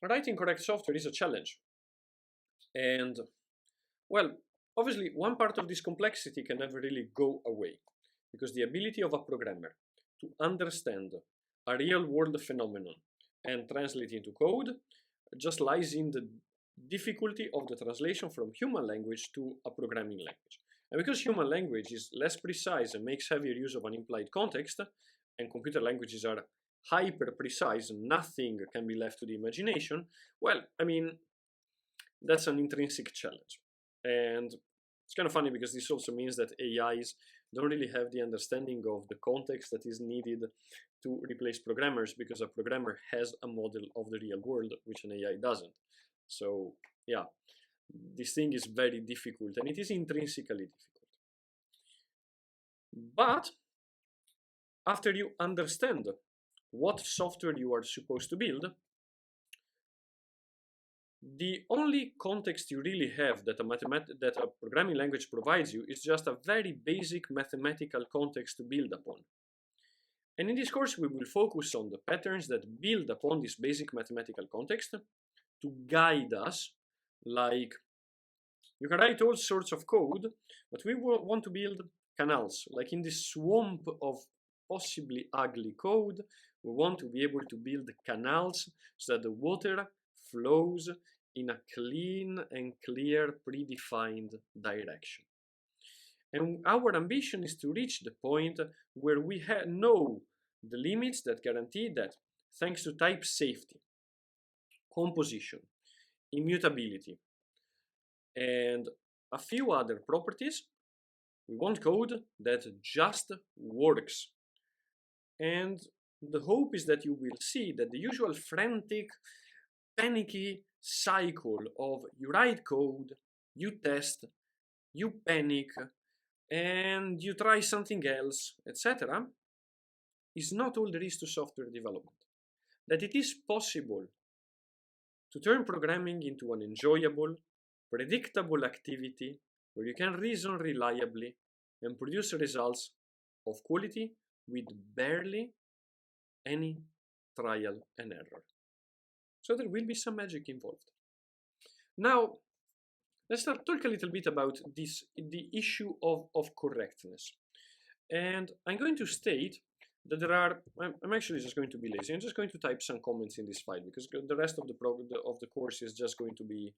writing correct software is a challenge. And, well, obviously, one part of this complexity can never really go away, because the ability of a programmer to understand a real world phenomenon and translate it into code just lies in the difficulty of the translation from human language to a programming language. And because human language is less precise and makes heavier use of an implied context, and computer languages are hyper precise, nothing can be left to the imagination, well, I mean, that's an intrinsic challenge. And it's kind of funny because this also means that AIs don't really have the understanding of the context that is needed to replace programmers, because a programmer has a model of the real world, which an AI doesn't. So, yeah, this thing is very difficult, and it is intrinsically difficult. But after you understand what software you are supposed to build, the only context you really have that a programming language provides you is just a very basic mathematical context to build upon. And in this course, we will focus on the patterns that build upon this basic mathematical context to guide us. Like, you can write all sorts of code, but we want to build canals. Like in this swamp of possibly ugly code, we want to be able to build canals so that the water flows in a clean and clear predefined direction. And our ambition is to reach the point where we know the limits that guarantee that, thanks to type safety, composition, immutability, and a few other properties, we want code that just works. And the hope is that you will see that the usual frantic, panicky cycle of you write code, you test, you panic, and you try something else, etc., is not all there is to software development. That it is possible to turn programming into an enjoyable, predictable activity where you can reason reliably and produce results of quality with barely any trial and error. So there will be some magic involved. Now, let's talk a little bit about the issue of correctness. And I'm going to state that I'm actually just going to be lazy. I'm just going to type some comments in this file, because the rest of the course is just going to be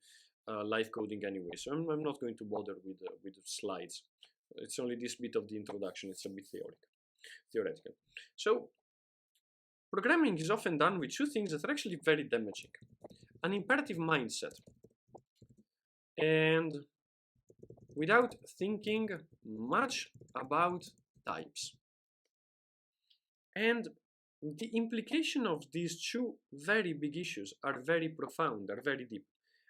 live coding anyway. So I'm not going to bother with the slides. It's only this bit of the introduction. It's a bit theoretical. So, programming is often done with two things that are actually very damaging. An imperative mindset, and without thinking much about types. And the implication of these two very big issues are very profound, are very deep,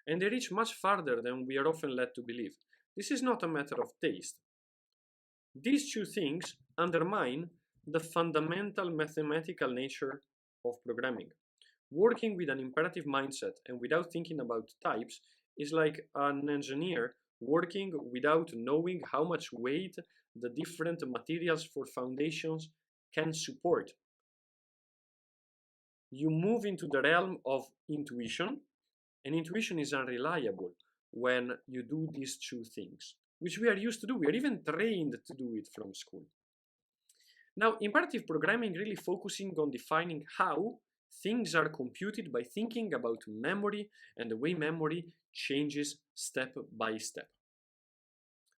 and they reach much farther than we are often led to believe. This is not a matter of taste. These two things undermine the fundamental mathematical nature of programming. Working with an imperative mindset and without thinking about types is like an engineer working without knowing how much weight the different materials for foundations can support. You move into the realm of intuition, and intuition is unreliable when you do these two things, which we are used to do. We are even trained to do it from school. Now, imperative programming really focusing on defining how things are computed by thinking about memory and the way memory changes step by step.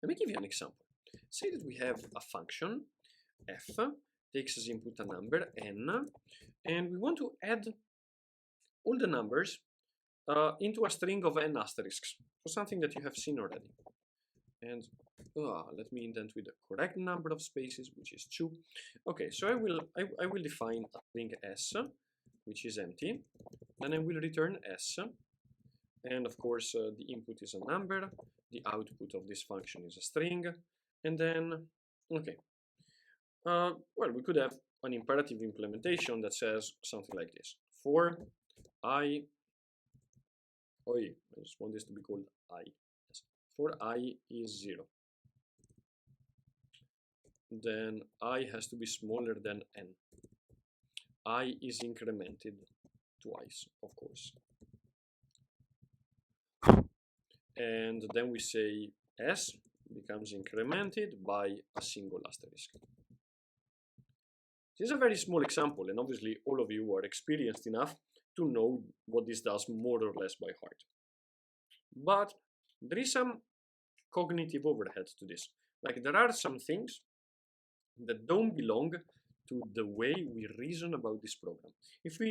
Let me give you an example. Say that we have a function, f, takes as input a number, n, and we want to add all the numbers into a string of n asterisks, so something that you have seen already. And let me indent with the correct number of spaces, which is 2. Okay, so I will define a string s, which is empty. Then I will return s, and of course the input is a number, the output of this function is a string, and then okay. Well, we could have an imperative implementation that says something like this: for I just want this to be called I. For I is 0, then I has to be smaller than n. I is incremented twice, of course. and then we say s becomes incremented by a single asterisk. This is a very small example, and obviously all of you are experienced enough to know what this does more or less by heart. But there is some cognitive overhead to this. Like, there are some things that don't belong to the way we reason about this program. If we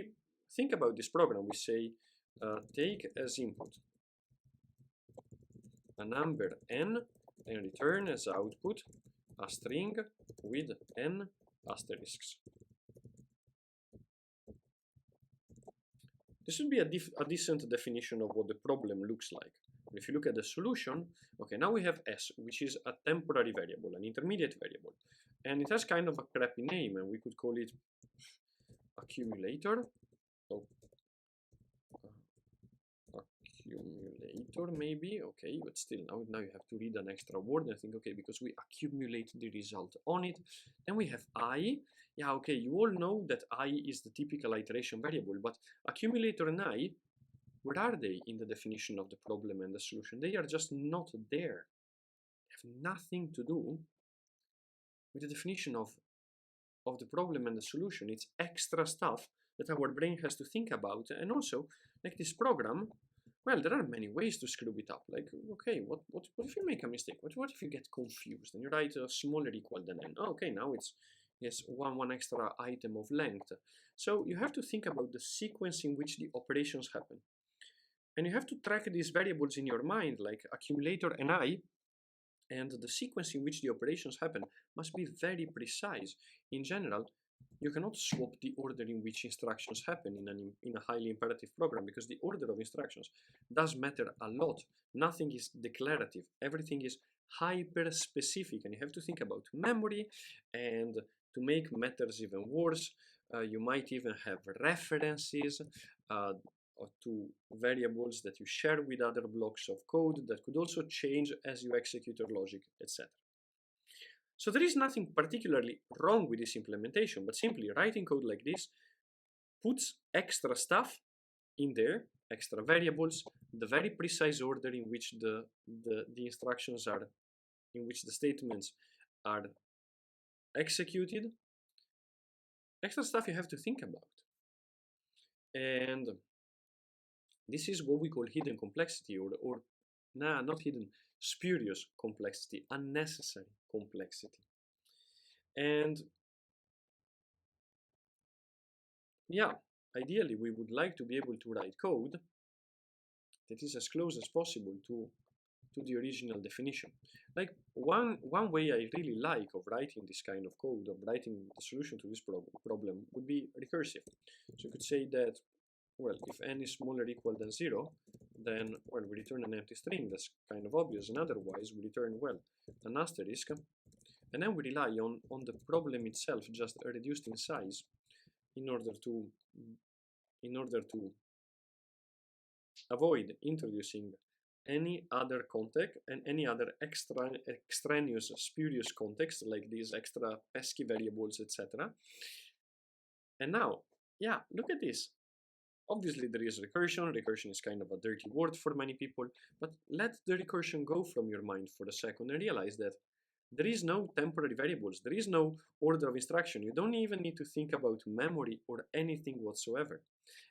think about this program, we say take as input a number n and return as output a string with n asterisks. This would be a decent definition of what the problem looks like. If you look at the solution, okay, now we have s, which is a temporary variable, an intermediate variable, and it has kind of a crappy name, and we could call it accumulator. Oh, accumulator maybe, okay, but still now you have to read an extra word and think, okay, because we accumulate the result on it. Then we have I. Yeah, okay, you all know that I is the typical iteration variable, but accumulator and I, where are they in the definition of the problem and the solution? They are just not there. They have nothing to do with the definition of the problem and the solution. It's extra stuff that our brain has to think about. And also, like this program, well, there are many ways to screw it up. Like, okay, what if you make a mistake? What if you get confused and you write a smaller equal than n? Oh, okay, now it's yes, one extra item of length. So you have to think about the sequence in which the operations happen. And you have to track these variables in your mind, like accumulator and I, and the sequence in which the operations happen must be very precise. In general, you cannot swap the order in which instructions happen in a highly imperative program, because the order of instructions does matter a lot. Nothing is declarative. Everything is hyper-specific, and you have to think about memory. And to make matters even worse, you might even have references to variables that you share with other blocks of code that could also change as you execute your logic, etc. So there is nothing particularly wrong with this implementation, but simply writing code like this puts extra stuff in there, extra variables, the very precise order in which the instructions are, in which the statements are executed, extra stuff you have to think about. And this is what we call hidden complexity, or not hidden, spurious complexity, unnecessary complexity. And yeah, ideally we would like to be able to write code that is as close as possible to the original definition. Like one way I really like of writing this kind of code, of writing the solution to this problem, would be recursive. So you could say that, well, if n is smaller or equal than 0, then, well, we return an empty string. That's kind of obvious. And otherwise, we return, well, an asterisk. And then we rely on the problem itself just reduced in size in order to avoid introducing any other context and any other extraneous spurious context, like these extra pesky variables, etc. And now, yeah, look at this. Obviously there is recursion. Recursion is kind of a dirty word for many people, but let the recursion go from your mind for a second and realize that there is no temporary variables, there is no order of instruction. You don't even need to think about memory or anything whatsoever.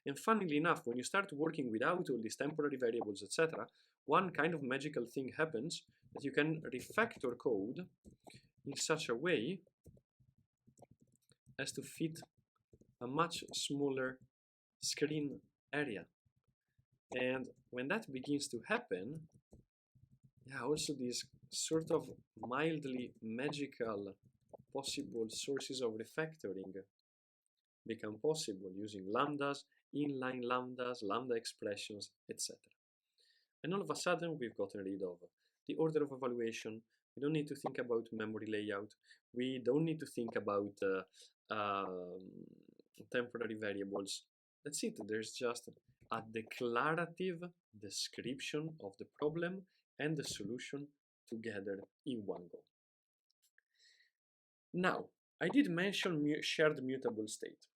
And funnily enough, when you start working without all these temporary variables, etc., one kind of magical thing happens, that you can refactor code in such a way as to fit a much smaller screen area. And when that begins to happen, yeah, also these sort of mildly magical possible sources of refactoring become possible using lambdas, inline lambdas, lambda expressions, etc. And all of a sudden we've gotten rid of the order of evaluation. We don't need to think about memory layout. We don't need to think about temporary variables. That's it. There's just a declarative description of the problem and the solution together in one go. Now, I did mention shared mutable state.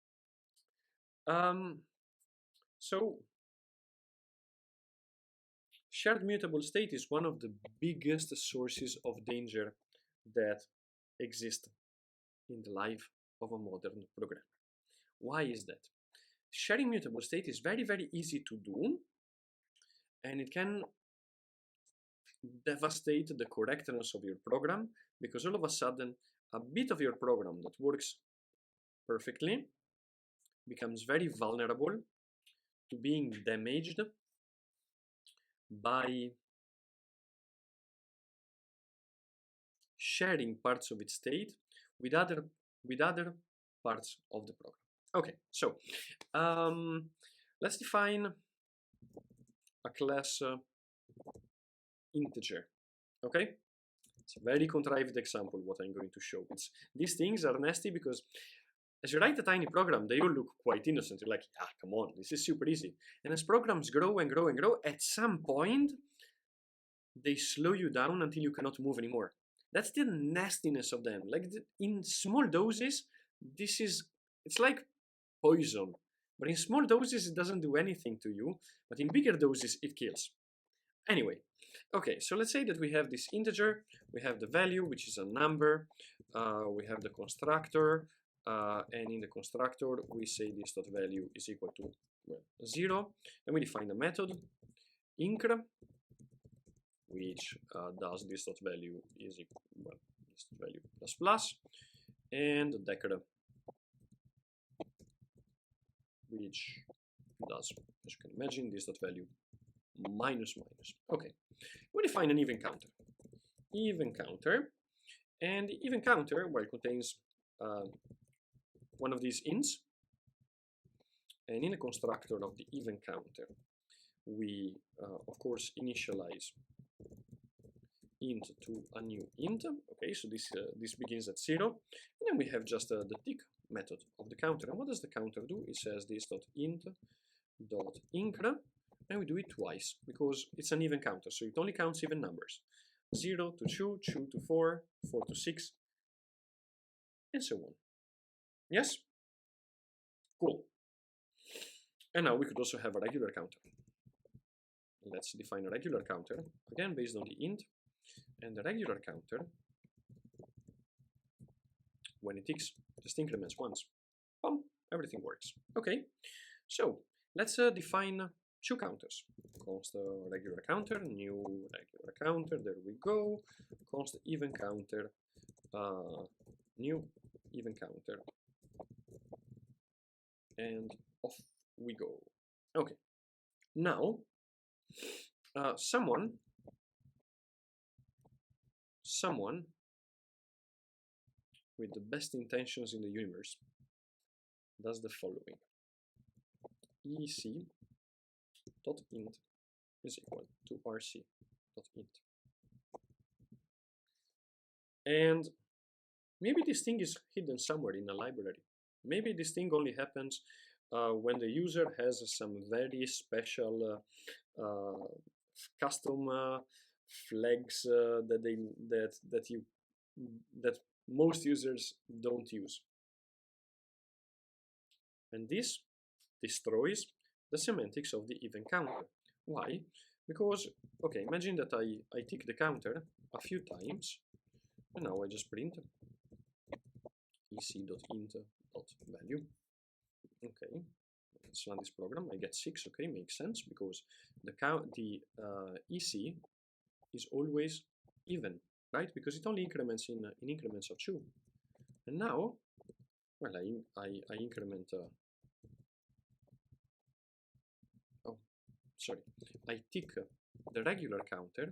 So Shared mutable state is one of the biggest sources of danger that exist in the life of a modern programmer. Why is that? Sharing mutable state is very, very easy to do, and it can devastate the correctness of your program, because all of a sudden a bit of your program that works perfectly becomes very vulnerable to being damaged by sharing parts of its state with other parts of the program. Okay, so let's define a class integer. Okay, it's a very contrived example what I'm going to show. These things are nasty because as you write a tiny program, they all look quite innocent. You're like, ah, come on, this is super easy. And as programs grow and grow and grow, at some point, they slow you down until you cannot move anymore. That's the nastiness of them. Like in small doses, it's like poison. But in small doses, it doesn't do anything to you. But in bigger doses, it kills. Anyway, okay, so let's say that we have this integer. We have the value, which is a number. We have the constructor. And in the constructor, we say this dot value is equal to 0. And we define a method, incr, which does this dot value is equal, well, this dot value plus plus, and decr, which does, as you can imagine, this dot value minus minus. Okay, we define an even counter. Even counter, and the even counter, well, contains one of these ints, and in the constructor of the even counter, we of course initialize int to a new int. Okay, so this begins at 0, and then we have just the tick method of the counter. And what does the counter do? It says this dot int dot incr, and we do it twice because it's an even counter, so it only counts even numbers: 0 to 2, 2 to 4, 4 to 6, and so on. Yes? Cool. And now we could also have a regular counter. Let's define a regular counter, again based on the int. And the regular counter, when it ticks, just increments once. Boom, everything works. Okay, so let's define two counters. Const regular counter, new regular counter, there we go. Const even counter, new even counter. And off we go. Okay, now someone with the best intentions in the universe does the following: ec.int is equal to rc.int. And maybe this thing is hidden somewhere in a library. Maybe this thing only happens when the user has some very special custom flags that most users don't use. And this destroys the semantics of the even counter. Why? Because, okay, imagine that I tick the counter a few times, and now I just print ec.int.value. Okay, let's run this program. I get 6. Okay, makes sense because the ec is always even, right? Because it only increments in increments of 2. And now, well, I increment. Oh, sorry. I tick the regular counter,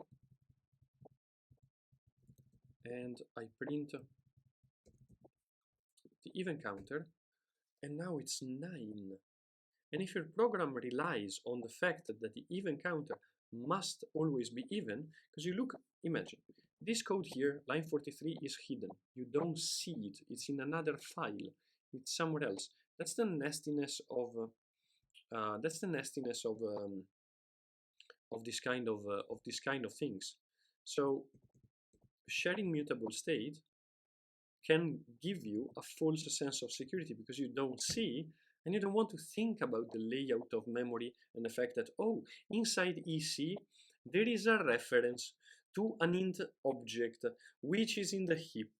and I print the even counter, and now it's 9. And if your program relies on the fact that the even counter must always be even, because you look, imagine, this code here, line 43, is hidden. You don't see it. It's in another file. It's somewhere else. That's the nastiness of this kind of things. So sharing mutable state can give you a false sense of security because you don't see, and you don't want to think about the layout of memory and the fact that, oh, inside EC, there is a reference to an int object which is in the heap,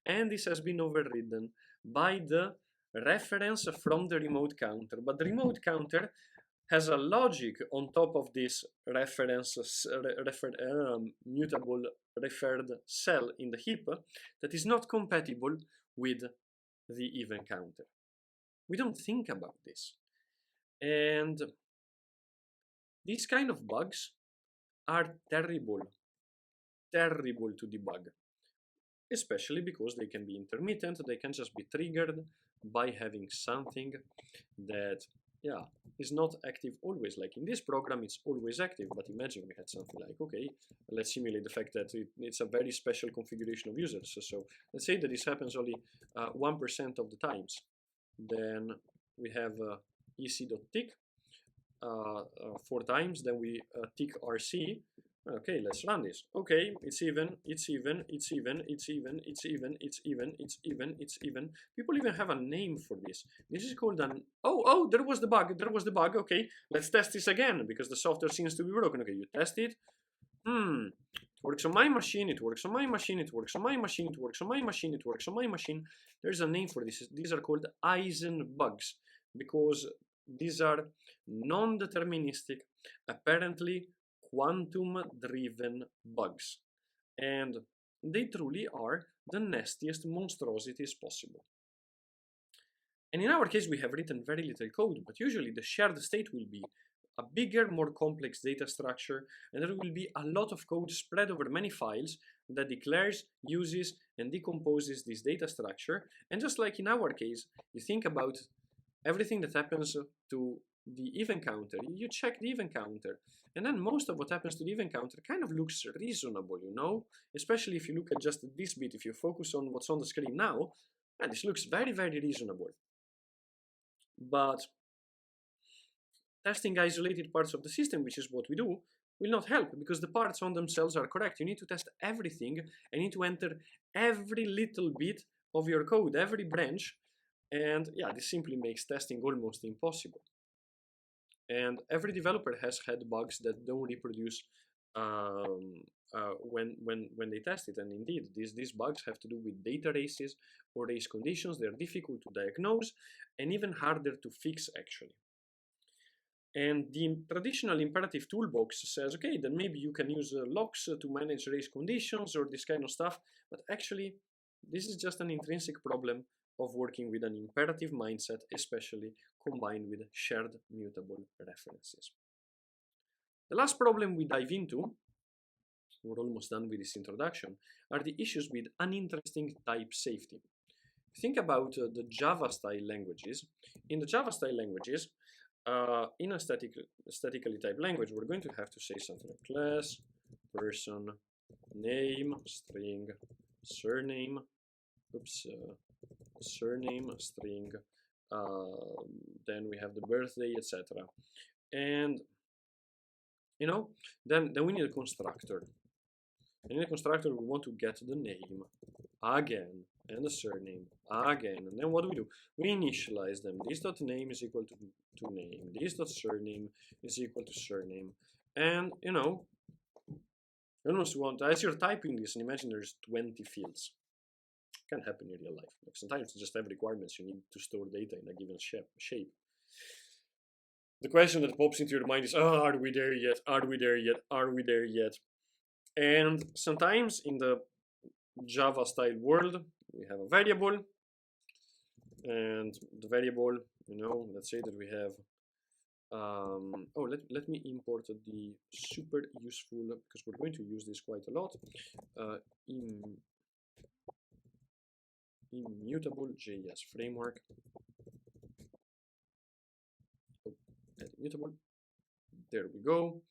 and this has been overridden by the reference from the remote counter. But the remote counter has a logic on top of this reference mutable referred cell in the heap that is not compatible with the even counter. We don't think about this. And these kind of bugs are terrible to debug, especially because they can be intermittent. They can just be triggered by having something that, yeah, is not active always. Like in this program, it's always active, but imagine we had something like, okay, let's simulate the fact that it's a very special configuration of users. So let's say that this happens only 1% of the times. Then we have ec.tick 4 times, then we tick rc. Okay, let's run this. Okay, it's even. People even have a name for this. This is called an, oh, there was the bug. Okay, let's test this again, because the software seems to be broken. Okay, you test it. It works on my machine, it works on my machine, it works on my machine, it works on my machine, it works on my machine. There's a name for this. These are called Eisen bugs, because these are non-deterministic, apparently quantum-driven bugs. And they truly are the nastiest monstrosities possible. And in our case, we have written very little code, but usually the shared state will be a bigger, more complex data structure, and there will be a lot of code spread over many files that declares, uses, and decomposes this data structure. And just like in our case, you think about everything that happens to the even counter, you check the even counter, and then most of what happens to the even counter kind of looks reasonable, you know? Especially if you look at just this bit, if you focus on what's on the screen now, and this looks very, very reasonable. But testing isolated parts of the system, which is what we do, will not help, because the parts on themselves are correct. You need to test everything, and you need to enter every little bit of your code, every branch, and yeah, this simply makes testing almost impossible. And every developer has had bugs that don't reproduce when they test it. And indeed, these bugs have to do with data races or race conditions. They're difficult to diagnose and even harder to fix, actually. And the traditional imperative toolbox says, okay, then maybe you can use locks to manage race conditions or this kind of stuff. But actually, this is just an intrinsic problem of working with an imperative mindset, especially combined with shared mutable references. The last problem we dive into, we're almost done with this introduction, are the issues with uninteresting type safety. Think about the Java style languages. In the Java style languages, in a statically typed language, we're going to have to say something like class, person, name, string, surname, surname, string, then we have the birthday, etc. And you know, then we need a constructor. And in a constructor, we want to get the name again and the surname again. And then what do? We initialize them. This.name is equal to name. This.surname is equal to surname. And you know, you almost want, as you're typing this, and imagine there's 20 fields. Can happen in real life. Like sometimes you just have requirements, you need to store data in a given shape. The question that pops into your mind is, oh, are we there yet? Are we there yet? Are we there yet? And sometimes in the Java style world, we have a variable, and the variable, you know, let's say that we have, let me import the super useful, because we're going to use this quite a lot, immutable JS framework. Immutable. There we go.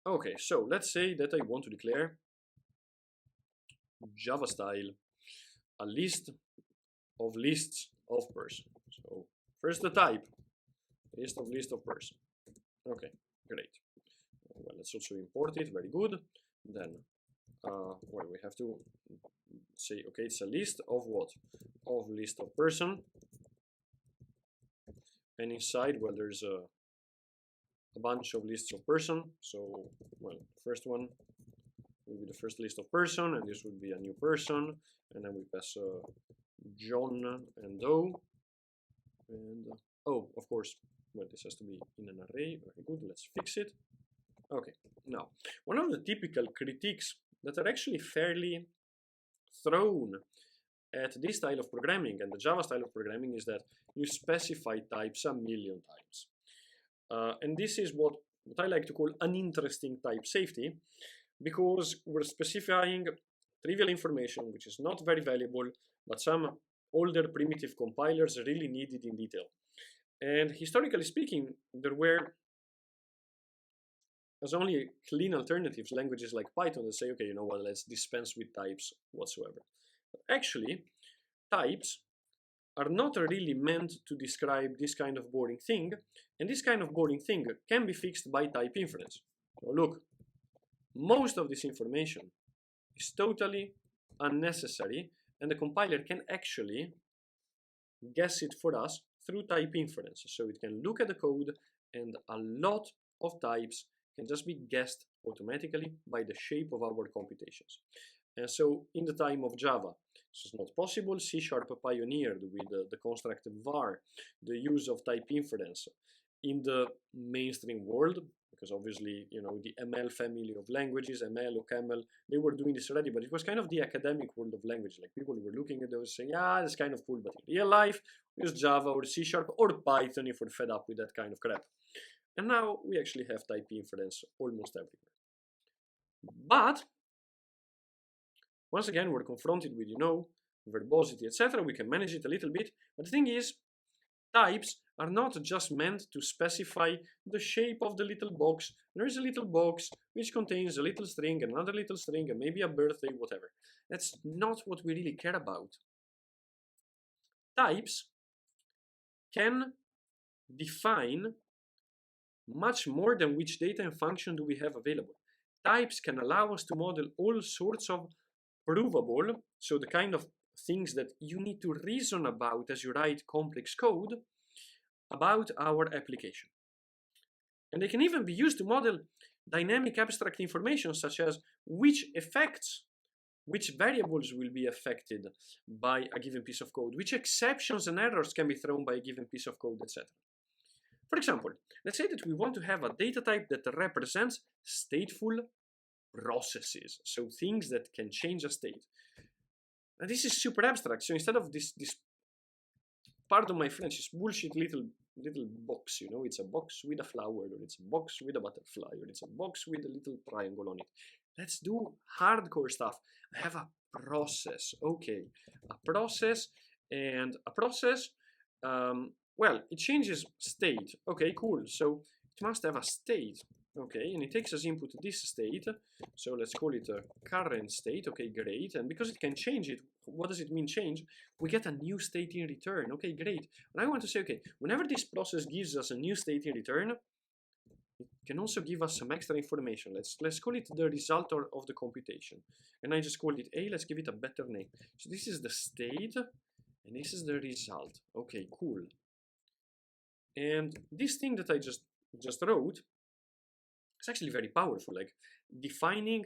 Okay, so let's say that I want to declare Java style a list of lists of person. So first the type, list of person. Okay, great. Well, let's also import it. Very good. Then well, we have to say, okay, it's a list of what? Of list of person. And inside, well, there's a a bunch of lists of person. So, well, first one will be the first list of person, and this would be a new person, and then we pass John and Doe, and oh, of course, well, this has to be in an array. Very good, let's fix it. Okay, now, one of the typical critiques that are actually fairly thrown at this style of programming and the Java style of programming is that you specify types a million times. And this is what I like to call uninteresting type safety, because we're specifying trivial information which is not very valuable, but some older primitive compilers really need it in detail. And historically speaking, there were as only clean alternatives, languages like Python that say, okay, you know what, let's dispense with types whatsoever. But actually, types are not really meant to describe this kind of boring thing, and this kind of boring thing can be fixed by type inference. So look, most of this information is totally unnecessary, and the compiler can actually guess it for us through type inference. So it can look at the code, and a lot of types can just be guessed automatically by the shape of our computations. And so in the time of Java, this is not possible. C# pioneered with the construct var, the use of type inference in the mainstream world, because obviously, you know, the ML family of languages, ML or CAML, they were doing this already, but it was kind of the academic world of language. Like people were looking at those saying, yeah, it's kind of cool, but in real life, we use Java or C# or Python if we're fed up with that kind of crap. And now we actually have type inference almost everywhere. But once again, we're confronted with, you know, verbosity, etc. We can manage it a little bit. But the thing is, types are not just meant to specify the shape of the little box. There is a little box which contains a little string, another little string, and maybe a birthday, whatever. That's not what we really care about. Types can define much more than which data and function do we have available. Types can allow us to model all sorts of provable, so the kind of things that you need to reason about as you write complex code about our application. And they can even be used to model dynamic abstract information such as which effects, which variables will be affected by a given piece of code, which exceptions and errors can be thrown by a given piece of code, etc. For example, let's say that we want to have a data type that represents stateful processes, so things that can change a state. And this is super abstract, so instead of this pardon my French, is bullshit little box, you know, it's a box with a flower, or it's a box with a butterfly, or it's a box with a little triangle on it. Let's do hardcore stuff. I have a process, okay, a process, and a process, well, it changes state. Okay, cool. So it must have a state. Okay, and it takes as input this state. So let's call it a current state. Okay, great. And because it can change it, what does it mean change? We get a new state in return. Okay, great. And I want to say, okay, whenever this process gives us a new state in return, it can also give us some extra information. Let's call it the result of the computation. And I just called it A. Let's give it a better name. So this is the state, and this is the result. Okay, cool. And this thing that I just wrote is actually very powerful, like defining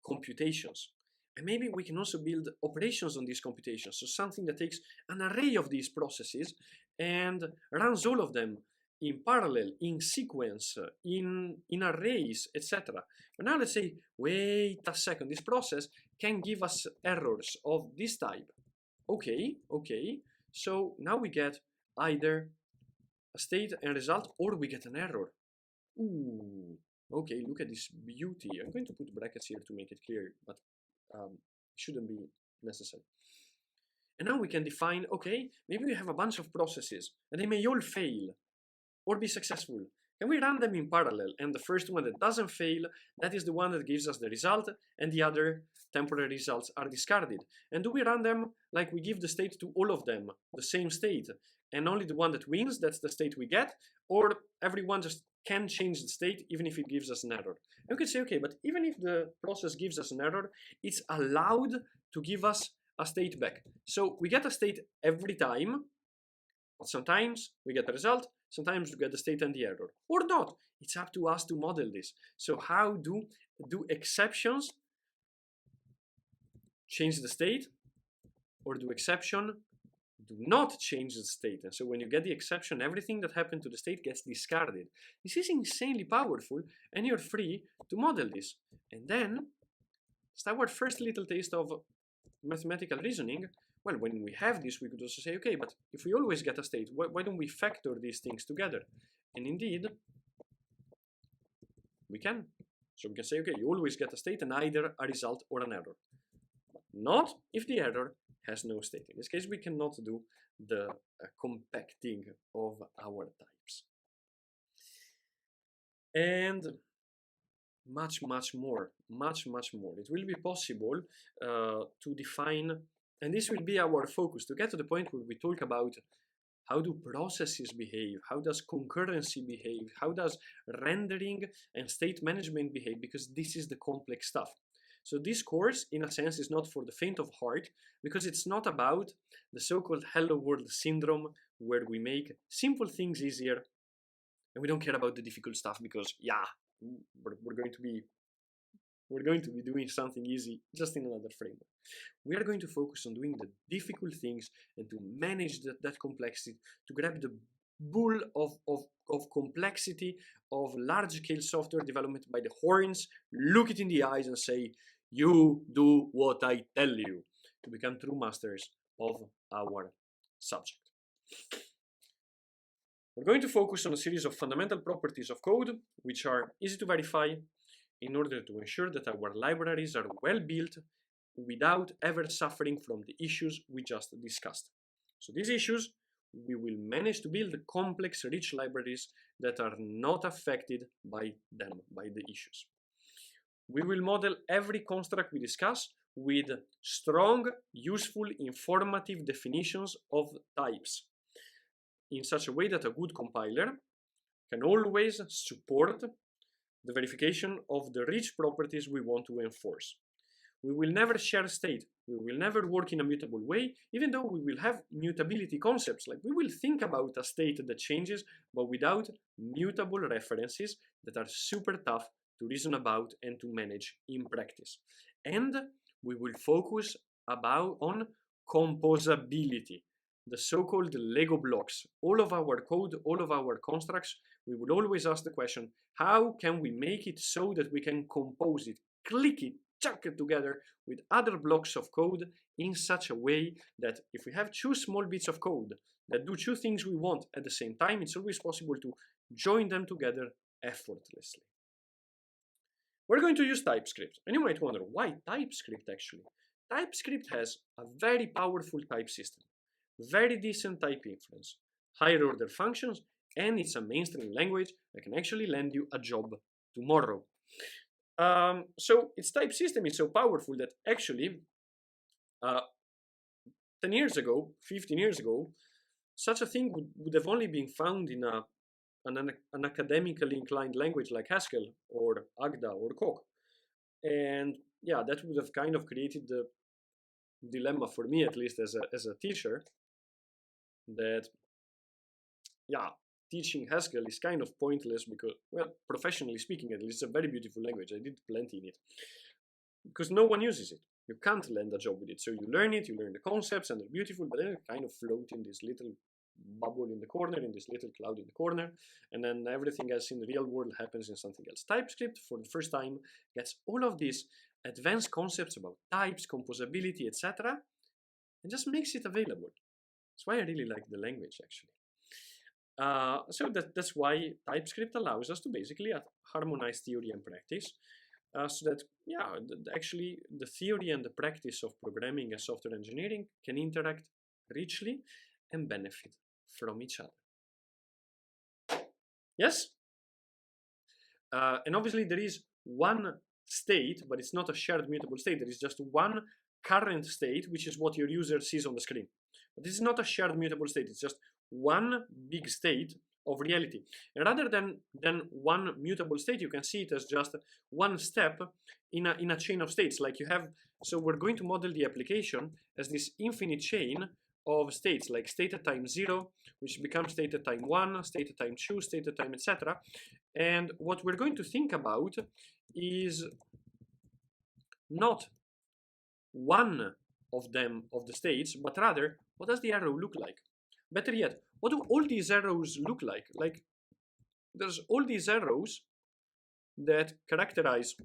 computations. And maybe we can also build operations on these computations. So something that takes an array of these processes and runs all of them in parallel, in sequence, in arrays, etc. But now let's say, wait a second, this process can give us errors of this type. Okay. So now we get either a state and result, or we get an error. Ooh, okay, look at this beauty. I'm going to put brackets here to make it clear, but it shouldn't be necessary. And now we can define, okay, maybe we have a bunch of processes, and they may all fail or be successful. Can we run them in parallel? And the first one that doesn't fail, that is the one that gives us the result, and the other temporary results are discarded. And do we run them like we give the state to all of them, the same state, and only the one that wins, that's the state we get, or everyone just can change the state even if it gives us an error? And we could say, okay, but even if the process gives us an error, it's allowed to give us a state back. So we get a state every time. Sometimes we get the result, sometimes we get the state and the error, or not. It's up to us to model this. So how do exceptions change the state, or do exception do not change the state? And so when you get the exception, everything that happened to the state gets discarded. This is insanely powerful, and you're free to model this. And then it's our first little taste of mathematical reasoning. Well, when we have this, we could also say, okay, but if we always get a state, why don't we factor these things together? And indeed, we can. So we can say, okay, you always get a state and either a result or an error. But not if the error has no state. In this case, we cannot do the compacting of our types. And much more. It will be possible to define, and this will be our focus, to get to the point where we talk about how do processes behave, how does concurrency behave, how does rendering and state management behave, because this is the complex stuff. So this course, in a sense, is not for the faint of heart, because it's not about the so-called hello world syndrome, where we make simple things easier and we don't care about the difficult stuff because, yeah, we're going to be doing something easy just in another framework. We are going to focus on doing the difficult things and to manage that complexity, to grab the bull of complexity of large-scale software development by the horns, look it in the eyes and say, you do what I tell you, to become true masters of our subject. We're going to focus on a series of fundamental properties of code, which are easy to verify, in order to ensure that our libraries are well built without ever suffering from the issues we just discussed. So these issues, we will manage to build complex, rich libraries that are not affected by them, by the issues. We will model every construct we discuss with strong, useful, informative definitions of types, in such a way that a good compiler can always support the verification of the rich properties we want to enforce. We will never share state. We will never work in a mutable way, even though we will have mutability concepts. Like, we will think about a state that changes, but without mutable references that are super tough to reason about and to manage in practice. And we will focus on composability, the so-called Lego blocks. All of our code, all of our constructs, we will always ask the question, how can we make it so that we can compose it, click it, chuck it together with other blocks of code in such a way that if we have two small bits of code that do two things we want at the same time, it's always possible to join them together effortlessly. We're going to use Typescript. And you might wonder, why Typescript actually? Typescript has a very powerful type system, very decent type inference, higher order functions, and it's a mainstream language that can actually land you a job tomorrow. So its type system is so powerful that actually 10 years ago, 15 years ago, such a thing would have only been found in an academically inclined language like Haskell or Agda or Coq. And yeah, that would have kind of created the dilemma for me, at least as a teacher, that yeah, teaching Haskell is kind of pointless because, well, professionally speaking, at least, it's a very beautiful language. I did plenty in it. Because no one uses it. You can't land a job with it. So you learn it, you learn the concepts, and they're beautiful, but then you kind of float in this little bubble in the corner, in this little cloud in the corner, and then everything else in the real world happens in something else. Typescript, for the first time, gets all of these advanced concepts about types, composability, etc., and just makes it available. That's why I really like the language, actually. So that's why Typescript allows us to basically harmonize theory and practice, so that, yeah, actually the theory and the practice of programming and software engineering can interact richly and benefit from each other. Yes? And obviously there is one state, but it's not a shared mutable state. There is just one current state, which is what your user sees on the screen. But this is not a shared mutable state. It's just one big state of reality. And rather than one mutable state, you can see it as just one step in a chain of states. Like you have, so we're going to model the application as this infinite chain of states, like state at time 0, which becomes state at time 1, state at time 2, state at time, etc. And what we're going to think about is not one of them, of the states, but rather, what does the arrow look like? Better yet, what do all these arrows look like? Like, there's all these arrows that characterize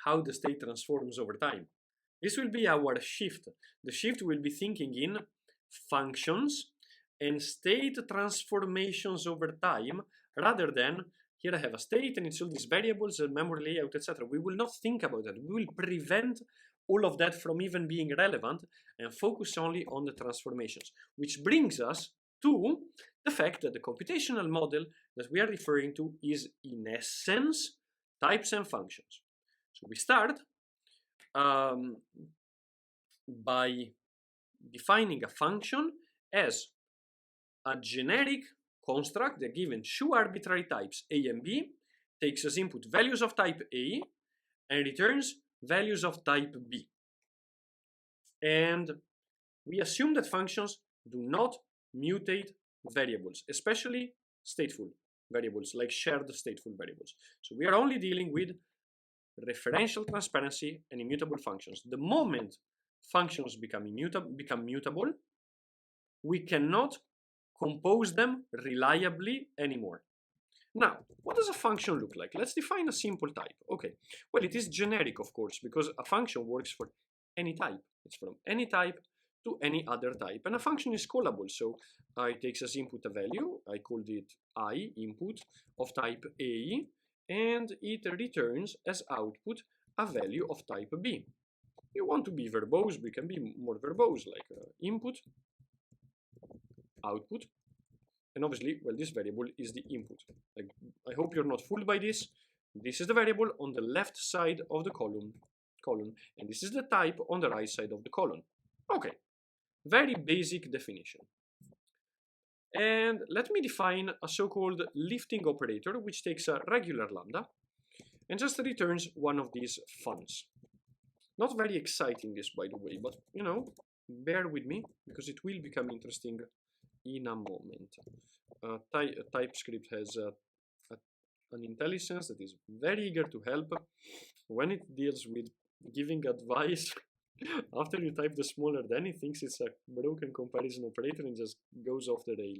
how the state transforms over time. This will be our shift. The shift will be thinking in functions and state transformations over time, rather than here I have a state and it's all these variables and memory layout, etc. We will not think about that. We will prevent all of that from even being relevant and focus only on the transformations, which brings us to the fact that the computational model that we are referring to is in essence types and functions. So we start by defining a function as a generic construct that given two arbitrary types A and B, takes as input values of type A and returns values of type B. And we assume that functions do not mutate variables, especially stateful variables, like shared stateful variables. So we are only dealing with referential transparency and immutable functions. The moment functions become mutable, we cannot compose them reliably anymore. Now, what does a function look like? Let's define a simple type. Okay, well, it is generic, of course, because a function works for any type. It's from any type to any other type. And a function is callable, so it takes as input a value. I called it I, input, of type A, and it returns as output a value of type B. You want to be verbose, we can be more verbose, like input, output, and obviously, well, this variable is the input. Like, I hope you're not fooled by this. This is the variable on the left side of the column, and this is the type on the right side of the column. Okay, very basic definition. And let me define a so-called lifting operator, which takes a regular lambda and just returns one of these funds. Not very exciting, this, by the way, but, you know, bear with me, because it will become interesting in a moment. Typescript has an intelligence that is very eager to help when it deals with giving advice. After you type the smaller than, it thinks it's a broken comparison operator and just goes off the rail.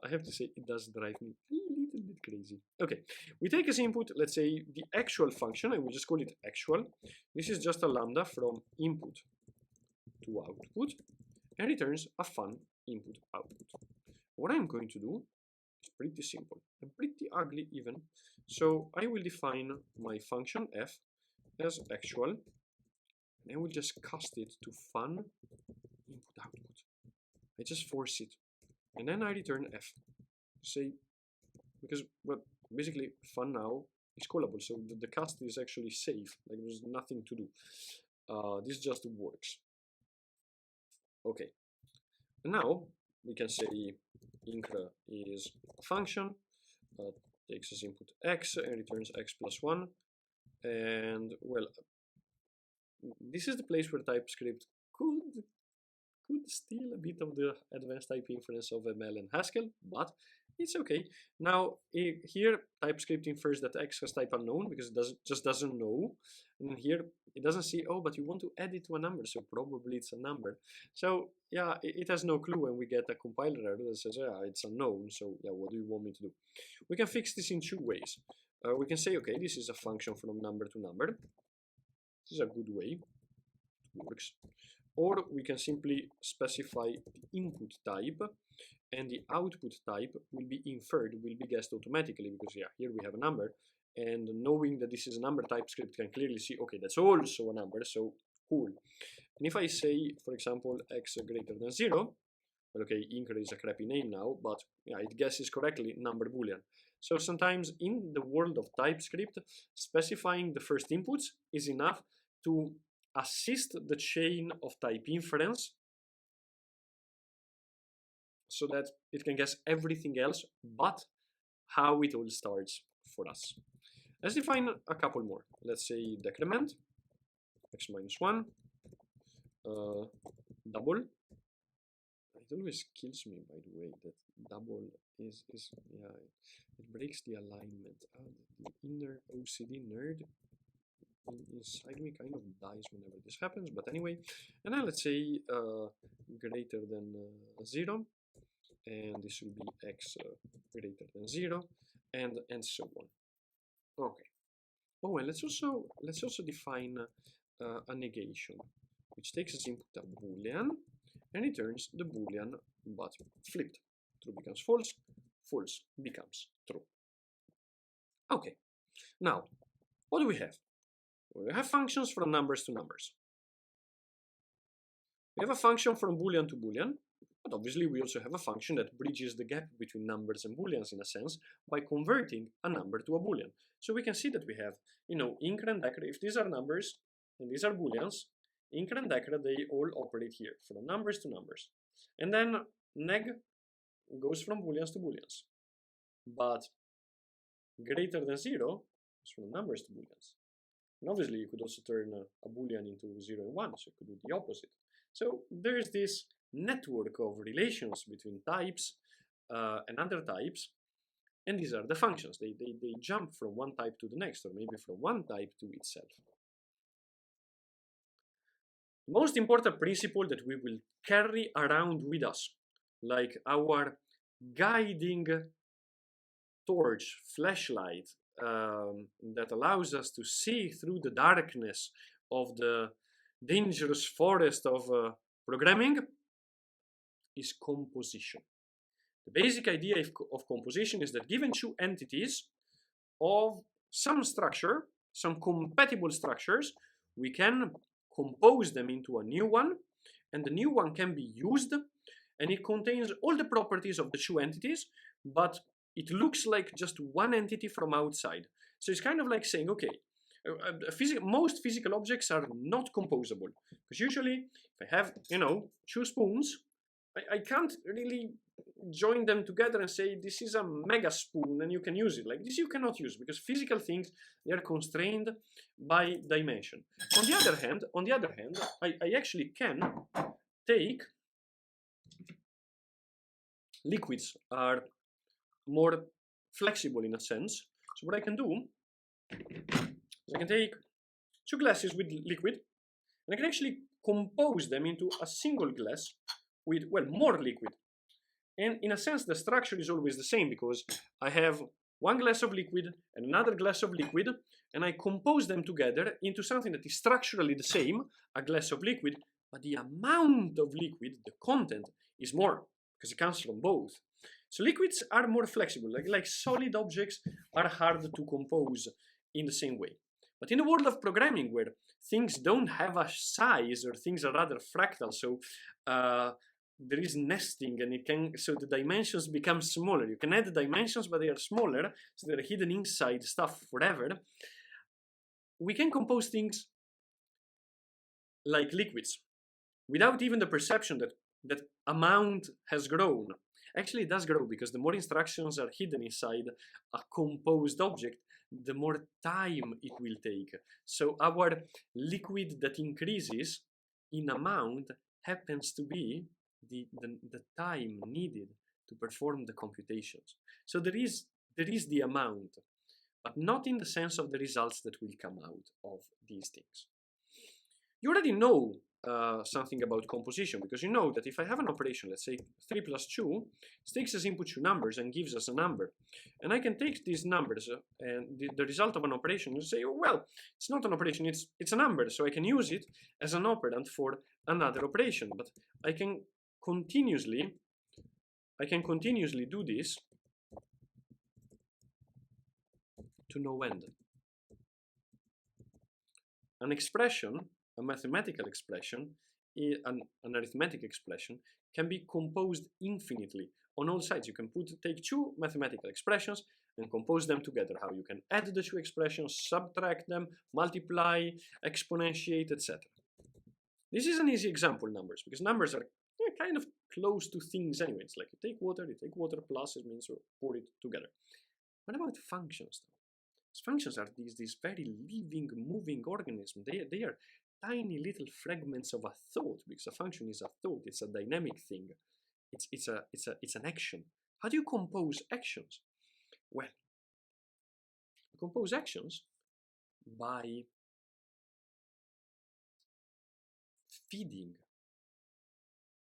I have to say, it does drive me a little bit crazy. Okay, we take as input, let's say, the actual function, and we just call it actual. This is just a lambda from input to output, and returns a fun input output. What I'm going to do is pretty simple and pretty ugly even. So I will define my function f as actual, and I will just cast it to fun input output. I just force it, and then I return f. Say, because, well, basically fun now is callable, so the cast is actually safe. Like, there's nothing to do. This just works. Okay, and now we can say incr is a function, takes as input x and returns x plus 1. And, well, this is the place where TypeScript could steal a bit of the advanced type inference of ML and Haskell, but it's okay. Now, here TypeScript infers that x has type unknown because it just doesn't know. And here it doesn't see, oh, but you want to add it to a number, so probably it's a number. So yeah, it has no clue, and we get a compiler error that says, yeah, it's unknown, so yeah, what do you want me to do? We can fix this in two ways. We can say, okay, this is a function from number to number. This is a good way. It works. Or we can simply specify the input type, and the output type will be inferred, will be guessed automatically, because yeah, here we have a number, and knowing that this is a number, TypeScript can clearly see, okay, that's also a number, so cool. And if I say, for example, x greater than 0, well, okay, incr is a crappy name now, but yeah, it guesses correctly number boolean. So sometimes in the world of TypeScript, specifying the first inputs is enough to assist the chain of type inference so that it can guess everything else but how it all starts for us. Let's define a couple more. Let's say decrement, x minus 1, double, It always kills me, by the way, that double is yeah, it breaks the alignment. The inner OCD nerd inside me kind of dies whenever this happens, but anyway. And now let's say greater than 0, and this will be x greater than 0, and so on. Okay. Oh, and let's also define a negation, which takes as input a boolean and returns the boolean but flipped. True becomes false, false becomes true. Okay. Now, what do we have? We have functions from numbers to numbers. We have a function from boolean to boolean, but obviously we also have a function that bridges the gap between numbers and booleans in a sense by converting a number to a boolean. So we can see that we have, incr and decr. If these are numbers and these are booleans, incr and decr, they all operate here from numbers to numbers. And then neg goes from booleans to booleans. But greater than 0 is from numbers to booleans. And obviously you could also turn a boolean into 0 and 1, so you could do the opposite. So there's this network of relations between types and other types, and these are the functions. They jump from one type to the next, or maybe from one type to itself. The most important principle that we will carry around with us, like our guiding torch, flashlight, that allows us to see through the darkness of the dangerous forest of programming, is composition. The basic idea of composition is that given two entities of some structure, some compatible structures, we can compose them into a new one, and the new one can be used, and it contains all the properties of the two entities, but it looks like just one entity from outside. So it's kind of like saying, okay, most physical objects are not composable, because usually if I have, two spoons, I can't really join them together and say this is a mega spoon and you can use it. Like this you cannot use, because physical things, they are constrained by dimension. On the other hand, I actually can take liquids are more flexible in a sense. So what I can do is I can take two glasses with liquid, and I can actually compose them into a single glass with, well, more liquid. And in a sense, the structure is always the same, because I have one glass of liquid and another glass of liquid, and I compose them together into something that is structurally the same, a glass of liquid, but the amount of liquid, the content, is more, because it comes from both. So liquids are more flexible, like solid objects are hard to compose in the same way. But in the world of programming, where things don't have a size, or things are rather fractal, so there is nesting, and so the dimensions become smaller. You can add dimensions, but they are smaller, so they're hidden inside stuff forever. We can compose things like liquids without even the perception that amount has grown. Actually, it does grow, because the more instructions are hidden inside a composed object, the more time it will take. So our liquid that increases in amount happens to be the time needed to perform the computations. So there is the amount, but not in the sense of the results that will come out of these things. You already know something about composition, because you know that if I have an operation, let's say 3 plus 2, takes as input two numbers and gives us a number. And I can take these numbers and the result of an operation and say, oh, well, it's not an operation, it's a number, so I can use it as an operand for another operation. But I can continuously do this to no end. An expression, a mathematical expression, an arithmetic expression, can be composed infinitely on all sides. You can take two mathematical expressions and compose them together. How you can add the two expressions, subtract them, multiply, exponentiate, etc. This is an easy example, numbers, because numbers are kind of close to things anyway. It's like you take water plus, it means you pour it together. What about functions, though? Functions are these very living, moving organisms. They are tiny little fragments of a thought, because a function is a thought, it's a dynamic thing. it's an action. How do you compose actions? Well, you compose actions by feeding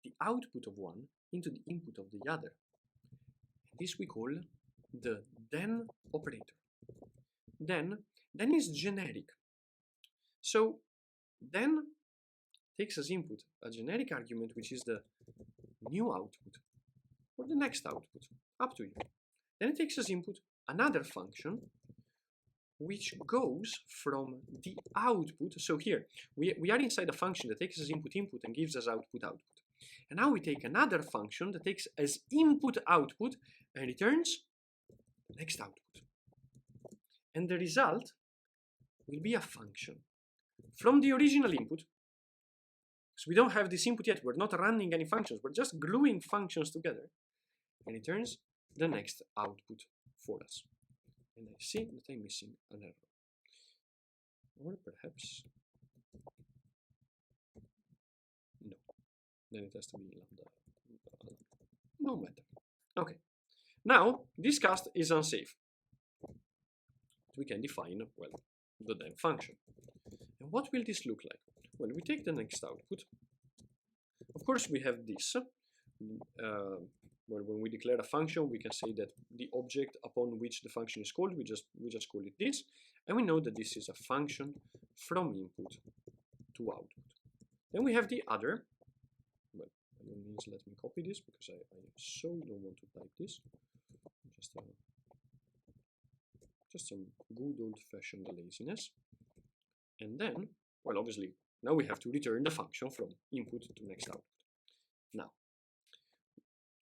the output of one into the input of the other. This we call the then operator. Then is generic. So then takes as input a generic argument, which is the new output or the next output, up to you. Then it takes as input another function which goes from the output. So here we are inside a function that takes as input and gives us output. And now we take another function that takes as input output and returns the next output. And the result will be a function from the original input. So we don't have this input yet. We're not running any functions. We're just gluing functions together. And it returns the next output for us. And I see that I'm missing an error. Or perhaps... no. Then it has to be lambda. No matter. Okay. Now, this cast is unsafe. We can define, well, the then function. And what will this look like? Well, we take the next output. Of course, we have this. Well, when we declare a function, we can say that the object upon which the function is called, we just call it this, and we know that this is a function from input to output. Then we have the other. Well, by all means, let me copy this because I so don't want to type this. Just some good old-fashioned laziness. And then, well, obviously, now we have to return the function from input to next output.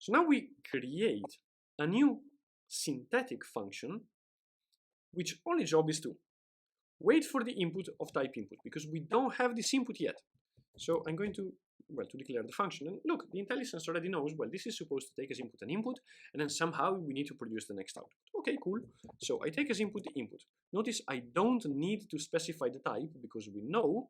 So now we create a new synthetic function, which only job is to wait for the input of type input, because we don't have this input yet. So I'm going to, well, to declare the function. And look, the IntelliSense already knows, well, this is supposed to take as input an input, and then somehow we need to produce the next output. Okay, cool. So I take as input the input. Notice I don't need to specify the type, because we know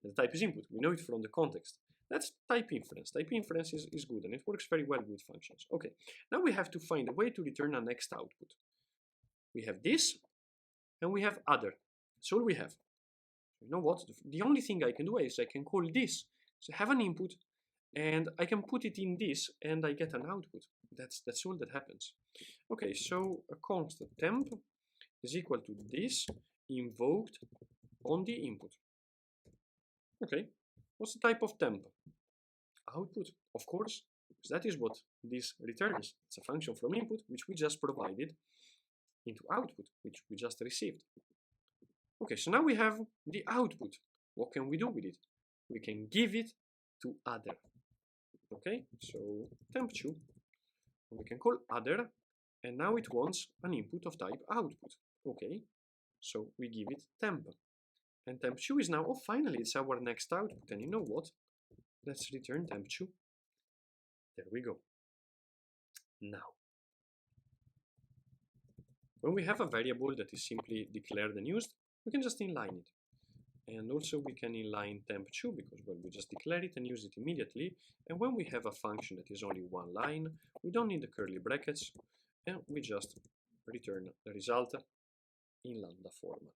that the type is input. We know it from the context. That's type inference. Type inference is good, and it works very well with functions. Okay, now we have to find a way to return a next output. We have this, and we have other. That's all we have. You know what? The only thing I can do is I can call this. So I have an input, and I can put it in this, and I get an output. That's all that happens. Okay, so a constant temp is equal to this invoked on the input. Okay, what's the type of temp? Output, of course, because that is what this returns. It's a function from input, which we just provided into output, which we just received. Okay, so now we have the output. What can we do with it? We can give it to other. Okay, so temp2, we can call other, and now it wants an input of type output. Okay, so we give it temp. And temp2 is now, oh, finally, it's our next output. And you know what? Let's return temp2. There we go. Now, when we have a variable that is simply declared and used, we can just inline it. And also we can inline temp2 because, well, we just declare it and use it immediately. And when we have a function that is only one line, we don't need the curly brackets, and we just return the result in lambda format.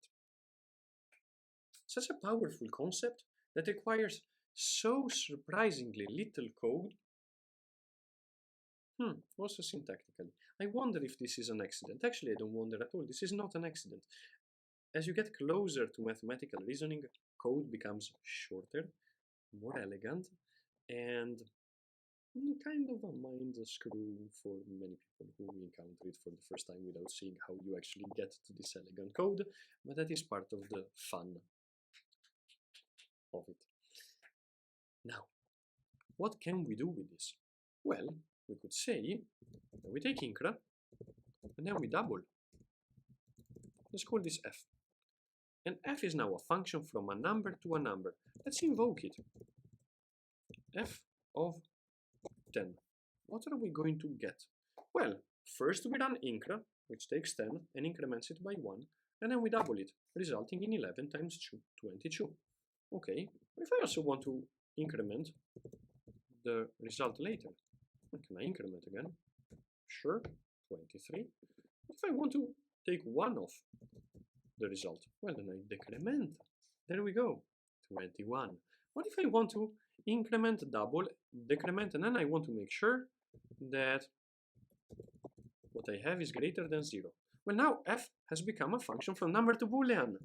Such a powerful concept that requires so surprisingly little code. Also syntactically. I wonder if this is an accident. Actually, I don't wonder at all. This is not an accident. As you get closer to mathematical reasoning, code becomes shorter, more elegant, and kind of a mind screw for many people who encounter it for the first time without seeing how you actually get to this elegant code, but that is part of the fun of it. Now, what can we do with this? Well, we could say that we take incra and then we double. Let's call this f. And f is now a function from a number to a number. Let's invoke it. F of 10. What are we going to get? Well, first we run incra, which takes 10 and increments it by 1, and then we double it, resulting in 11 times 2, 22. Okay, if I also want to increment the result later, Can I increment again? Sure, 23. If I want to take one off the result, well, then I decrement. There we go, 21. What if I want to increment, double, decrement, and then I want to make sure that what I have is greater than 0? Well, now f has become a function from number to boolean.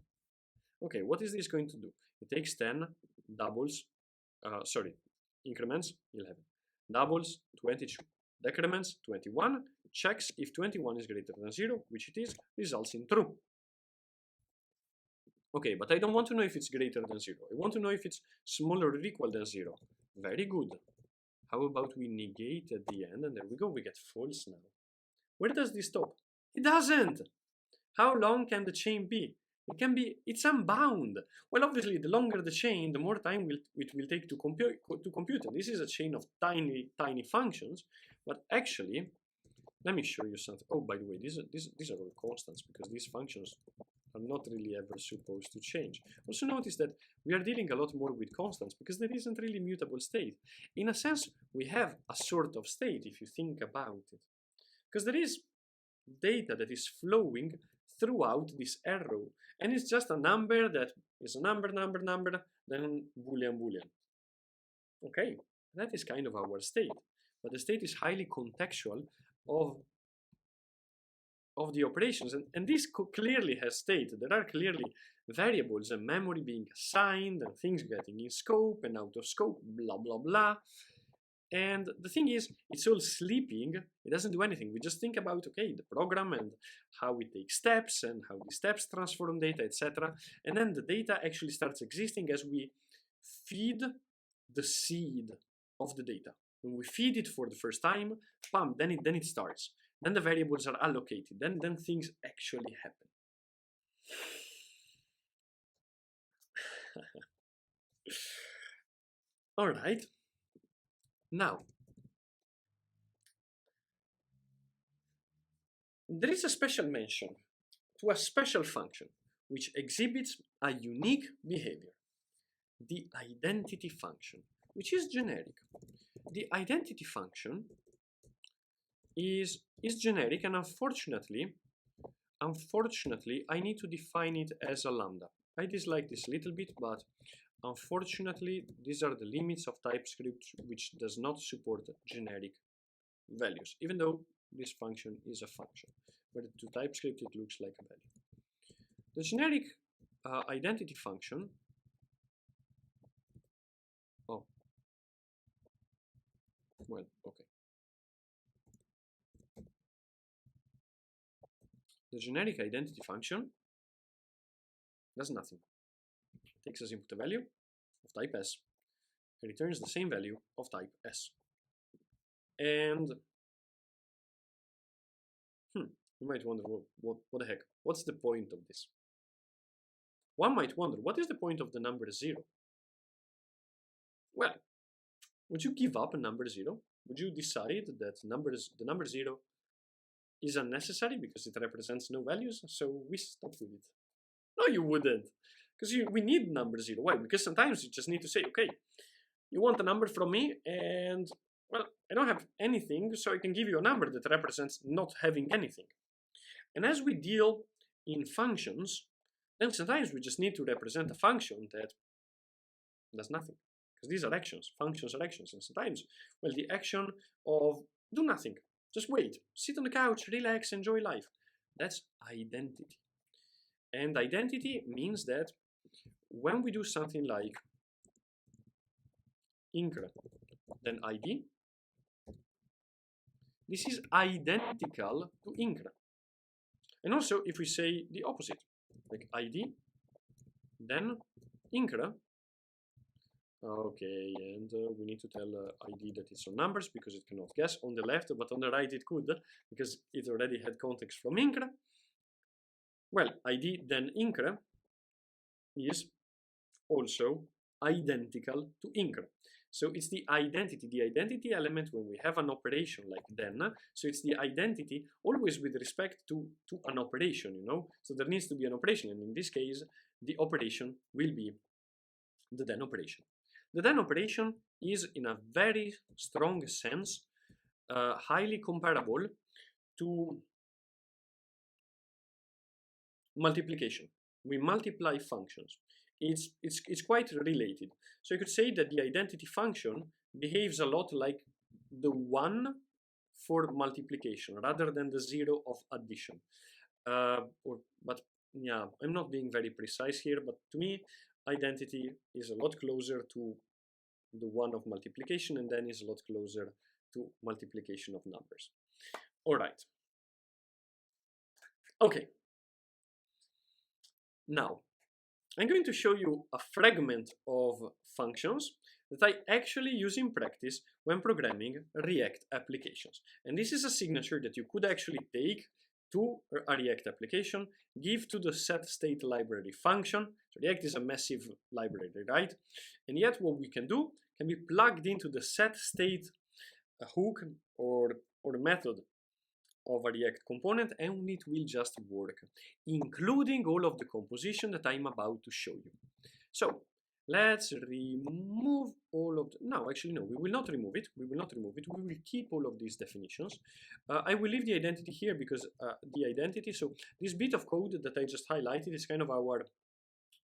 Okay, what is this going to do? It takes 10, doubles, increments 11, doubles 22, decrements 21, checks if 21 is greater than 0, which it is, results in true. Okay, but I don't want to know if it's greater than 0. I want to know if it's smaller or equal than 0. Very good. How about we negate at the end, and there we go, we get false now. Where does this stop? It doesn't! How long can the chain be? It's unbound. Well, obviously, the longer the chain, the more time it will take to compute. And this is a chain of tiny functions, but actually, let me show you something. Oh, by the way, these are all constants, because these functions are not really ever supposed to change. Also notice that we are dealing a lot more with constants, because there isn't really mutable state. In a sense, we have a sort of state, if you think about it, because there is data that is flowing throughout this arrow, and it's just a number that is a number, then boolean. Okay, that is kind of our state, but the state is highly contextual of the operations, and this clearly has state. There are clearly variables and memory being assigned, and things getting in scope and out of scope, blah blah blah. And the thing is, it's all sleeping. It doesn't do anything. We just think about, okay, the program and how we take steps and how the steps transform data, etc. And then the data actually starts existing as we feed the seed of the data. When we feed it for the first time, bam, then it starts. Then the variables are allocated. Then things actually happen. All right. Now, there is a special mention to a special function which exhibits a unique behavior, the identity function, which is generic. The identity function is generic, and unfortunately, I need to define it as a lambda. I dislike this a little bit, but unfortunately, these are the limits of Typescript, which does not support generic values, even though this function is a function. But to Typescript, it looks like a value. The generic identity function, oh, well, okay. The generic identity function does nothing. It takes as input a value of type S, and returns the same value of type S. And you might wonder, what the heck? What's the point of this? One might wonder, what is the point of the number 0? Well, would you give up a number 0? Would you decide that the number 0 is unnecessary because it represents no values, so we stop with it? No, you wouldn't, because we need number 0. Why? Because sometimes you just need to say, okay, you want a number from me, and well, I don't have anything, so I can give you a number that represents not having anything. And as we deal in functions, then sometimes we just need to represent a function that does nothing, because these are actions. Functions are actions, and sometimes, well, the action of do nothing, just wait, sit on the couch, relax, enjoy life, that's identity. And identity means that when we do something like incre, then id, this is identical to incre. And also, if we say the opposite, like id, then incre, okay, and we need to tell id that it's on numbers because it cannot guess on the left, but on the right it could, because it already had context from incre. Well, id then incre is also identical to incre. So it's the identity element when we have an operation like then. So it's the identity always with respect to an operation, you know. So there needs to be an operation, and in this case, the operation will be the then operation. The then operation is, in a very strong sense, highly comparable to multiplication. We multiply functions. It's quite related. So you could say that the identity function behaves a lot like the 1 for multiplication rather than the 0 of addition. But yeah, I'm not being very precise here, but to me, identity is a lot closer to the 1 of multiplication, and then is a lot closer to multiplication of numbers. All right. Okay. Now, I'm going to show you a fragment of functions that I actually use in practice when programming React applications. And this is a signature that you could actually take to a React application, give to the setState library function. So React is a massive library, right? And yet what we can do can be plugged into the setState hook or method of a React component, and it will just work, including all of the composition that I'm about to show you. So let's remove all of no, actually no, we will not remove it. We will keep all of these definitions. I will leave the identity here because the identity, so this bit of code that I just highlighted is kind of our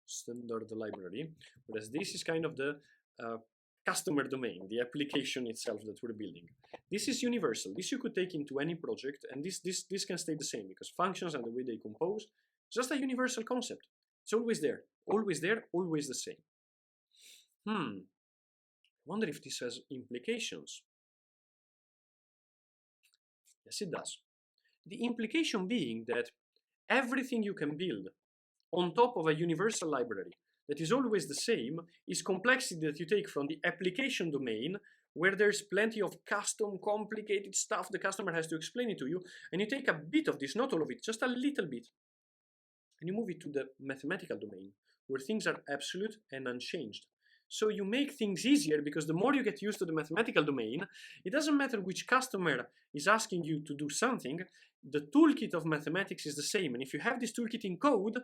standard library, whereas this is kind of the customer domain, the application itself that we're building. This is universal. This you could take into any project, and this can stay the same because functions and the way they compose, just a universal concept. It's always there, always the same. I wonder if this has implications. Yes, it does. The implication being that everything you can build on top of a universal library that is always the same is complexity that you take from the application domain, where there's plenty of custom, complicated stuff the customer has to explain it to you, and you take a bit of this, not all of it, just a little bit, and you move it to the mathematical domain, where things are absolute and unchanged. So you make things easier because the more you get used to the mathematical domain, it doesn't matter which customer is asking you to do something, the toolkit of mathematics is the same. And if you have this toolkit in code,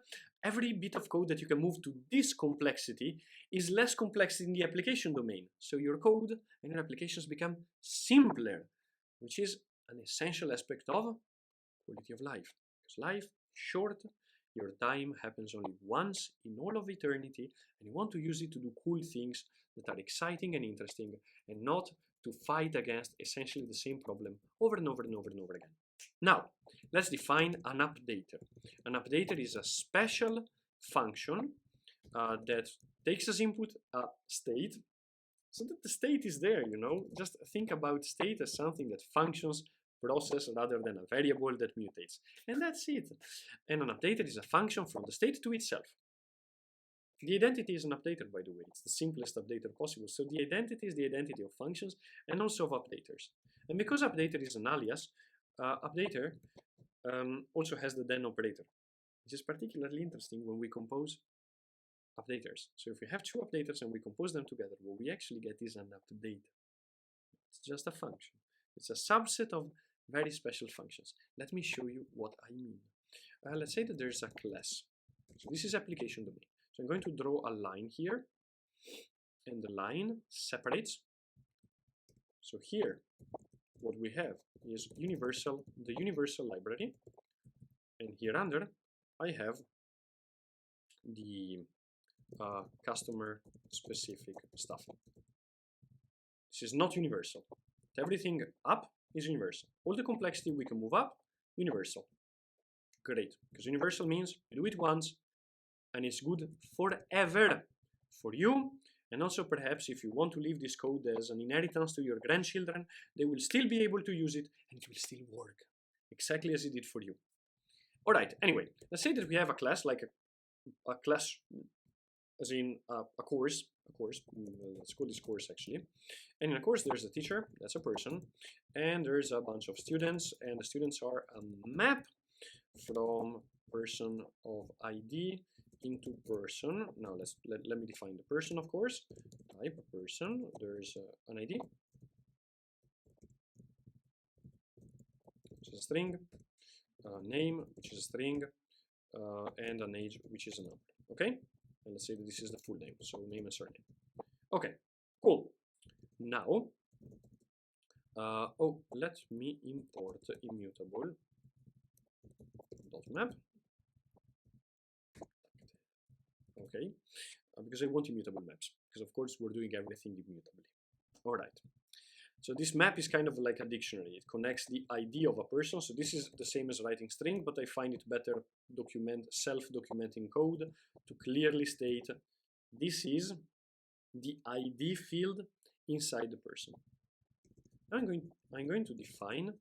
every bit of code that you can move to this complexity is less complex in the application domain. So your code and your applications become simpler, which is an essential aspect of quality of life. Because life is short, your time happens only once in all of eternity, and you want to use it to do cool things that are exciting and interesting, and not to fight against essentially the same problem over and over and over and over again. Now, let's define an updater. An updater is a special function that takes as input a state, so that the state is there, you know. Just think about state as something that functions, process, rather than a variable that mutates. And that's it. And an updater is a function from the state to itself. The identity is an updater, by the way. It's the simplest updater possible. So the identity is the identity of functions and also of updaters. And because updater is an alias, updater also has the then operator, which is particularly interesting when we compose updaters. So if we have two updaters and we compose them together, what we actually get is an update. It's just a function. It's a subset of very special functions. Let me show you what I mean. Let's say that there's a class. So this is application domain. So I'm going to draw a line here, and the line separates. So here, what we have is the universal library, and here under, I have the customer specific stuff. This is not universal. Everything up is universal. All the complexity we can move up, universal. Great, because universal means you do it once and it's good forever for you. And also perhaps if you want to leave this code as an inheritance to your grandchildren, they will still be able to use it and it will still work exactly as it did for you. All right, anyway, let's say that we have a class, like a class as in a course, let's call this course actually. And in a course, there's a teacher, that's a person, and there's a bunch of students, and the students are a map from person of ID into person. Now let me define the person, of course. Type person, there's an ID, which is a string, name, which is a string, and an age, which is a number, okay? And let's say that this is the full name, so name and surname. Okay, cool. Now, Oh, let me import immutable dot map. Okay, because I want immutable maps, because of course we're doing everything immutably. All right. So this map is kind of like a dictionary. It connects the ID of a person. So this is the same as writing string, but I find it better self-documenting code to clearly state this is the ID field inside the person. I'm going to define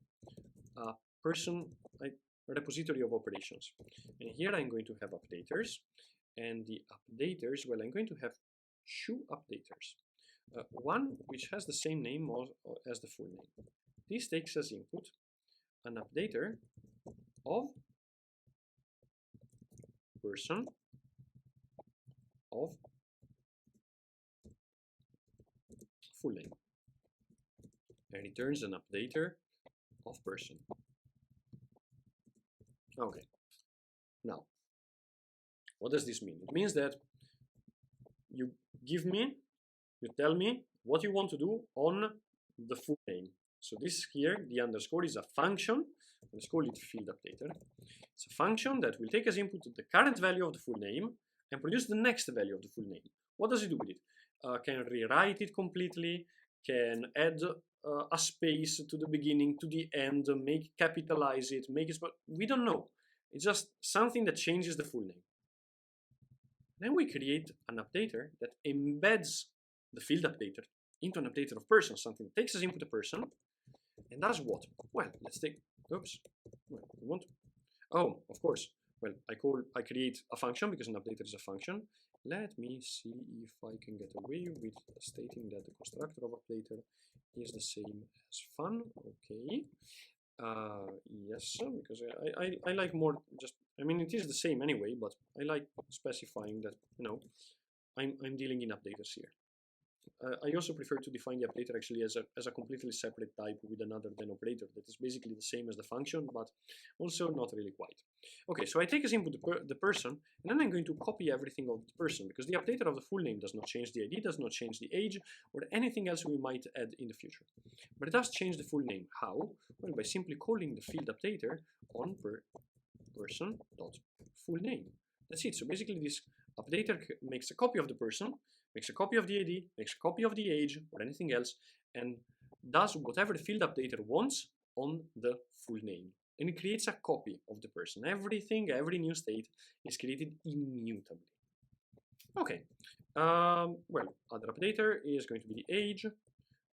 a person, a repository of operations. And here I'm going to have updaters. And the updaters, well, I'm going to have two updaters. One which has the same name as the full name. This takes as input an updater of person of full name and returns an updater of person. Okay. Now, what does this mean? It means that you tell me what you want to do on the full name. So this here, the underscore is a function. Let's call it field updater. It's a function that will take as input the current value of the full name and produce the next value of the full name. What does it do with it? Can rewrite it completely, can add a space to the beginning, to the end, capitalize it, make it, but we don't know. It's just something that changes the full name. Then we create an updater that embeds the field updater into an updater of person, something that takes as input a person, and does what? Well, let's take, oops, well, we want to, oh, of course, well, I create a function because an updater is a function. Let me see if I can get away with stating that the constructor of updater is the same as fun. Okay. Yes, because I like more just, I mean, it is the same anyway, but I like specifying that, you know, I'm dealing in updaters here. I also prefer to define the updater actually as a completely separate type with another than operator that is basically the same as the function, but also not really quite. Okay, so I take as input the person, and then I'm going to copy everything of the person, because the updater of the full name does not change the ID, does not change the age, or anything else we might add in the future. But it does change the full name. How? Well, by simply calling the field updater on person.full name. That's it. So basically this updater makes a copy of the person, makes a copy of the ID, makes a copy of the age or anything else, and does whatever the field updater wants on the full name. And it creates a copy of the person. Everything, every new state is created immutably. Okay, well, other updater is going to be the age.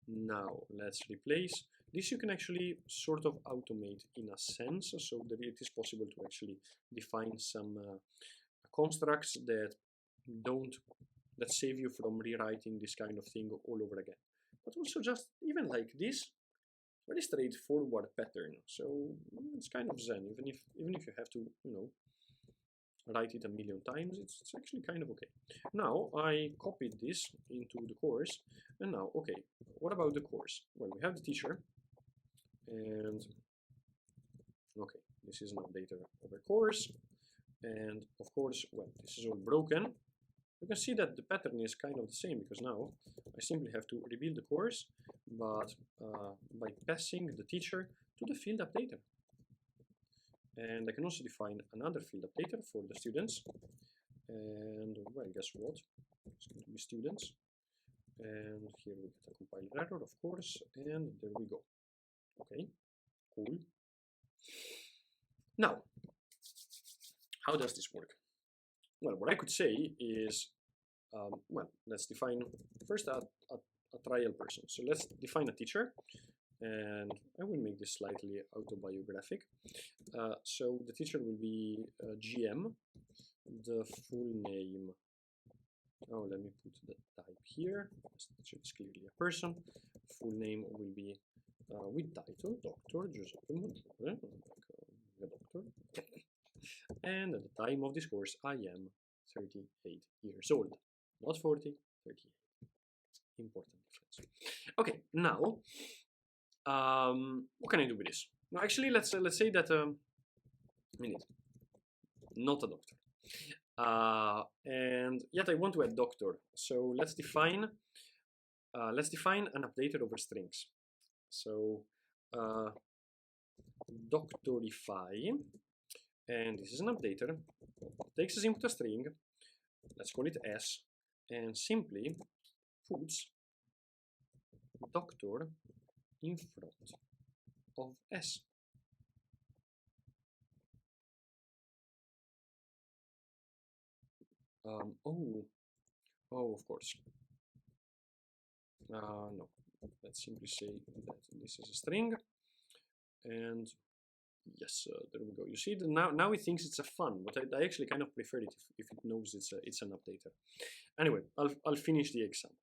Now let's replace this. You can actually sort of automate in a sense, so that it is possible to actually define some constructs that save you from rewriting this kind of thing all over again. But also just even like this, very straightforward pattern. So it's kind of zen, even if you have to, you know, write it a million times, it's actually kind of okay. Now I copied this into the course, and now, okay, what about the course? Well, we have the teacher, and okay, this is an updater of a course, and of course, well, this is all broken. You can see that the pattern is kind of the same, because now I simply have to rebuild the course, but by passing the teacher to the field updater. And I can also define another field updater for the students. And well, guess what? It's going to be students. And here we get a compiler error, of course, and there we go. Okay, cool. Now, how does this work? Well, what I could say is, well, let's define first a trial person. So let's define a teacher, and I will make this slightly autobiographic. So the teacher will be GM, the full name. Oh, let me put the type here. It is clearly a person. Full name will be with title, Dr. Giuseppe Maggiore, the doctor. And at the time of this course, I am 38 years old. Not 40, 38. Important difference. Okay, now, what can I do with this? Now, actually, let's say that not a doctor, and yet I want to add doctor. So let's define an updater over strings. So doctorify, and this is an updater, takes as input a string, let's call it S, and simply puts doctor in front of S. Oh, of course. No, let's simply say that this is a string, and yes, there we go. You see, now it thinks it's a fun, but I actually kind of prefer it if it knows it's an updater. Anyway, I'll finish the example.